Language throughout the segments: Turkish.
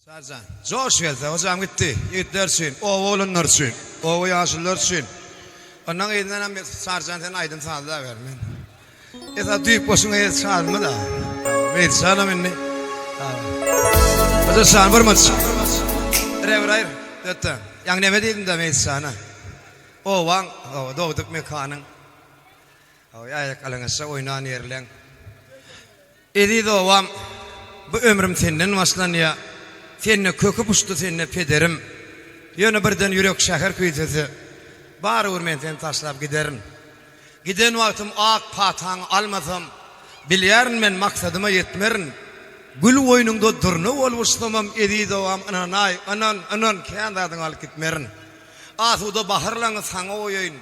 Sarcan, coş gelse, hocam gitti. Yiğitler için, oğulunlar için, oğul yaşlılar için. Ondan eğinden bir sarcan sen aydın sağlı da vermen. Esa düyük boşuna eğit sağlı da. Meyit sağlı minni. Hocam sağlı vurmaz. Hayır, döttü. Yang neme değilim de meyit sağlı. Oğuan, doğduk mekanın. Ayak alınırsa oynan yerlen. Edi doğam, bu ömrüm senden başlanıyor. Seninle köküp uçtu seninle pederim. Yönü birden yürek şehir kuytesi. Bari urmen sen taşlap giderin. Giden vaktim ak patan almasam. Bilyerin men maksadıma yetmerin. Gül oyununda durnu olmuştamam edi doğam. Anan kendadın alıp gitmerin. Asuda baharlanı sana oyun.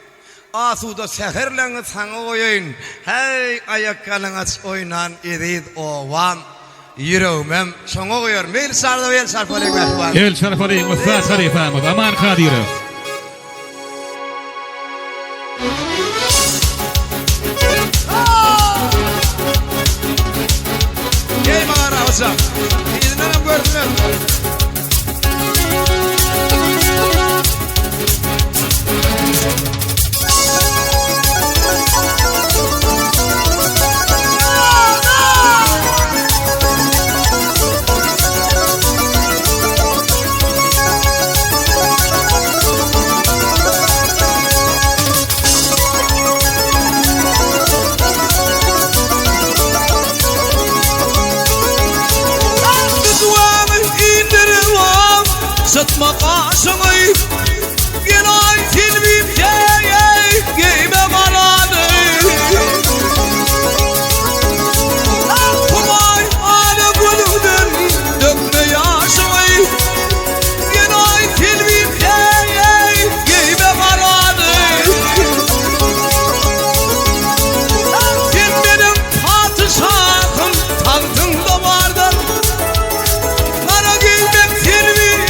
Asuda seherlanı sana oyun. Hey ayakkalınız oynan edi doğam. Yüreğimem şoňa goýar. Meyl sarda el sarpalyk bahwan. El sarpalyk Mustafa Sarifamov, Aman Kadirov. Gey mağara hocam. İzlenem gördüler. Satma kaşını gel ay silbim giyme maranı Kumay ale gülüden dökme yaşını gel ay silbim giyme maranı Sen benim padişahım tahtımda vardın Kara giymek silbim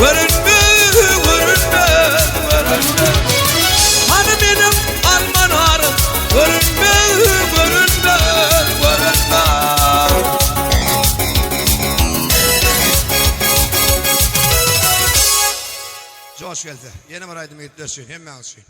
görünme, görünme, görünme. Hani benim almanarım, görünme, görünme, görünme. Hoş geldi. Yeni mi raydım gittiyorsun? Hemen alsın.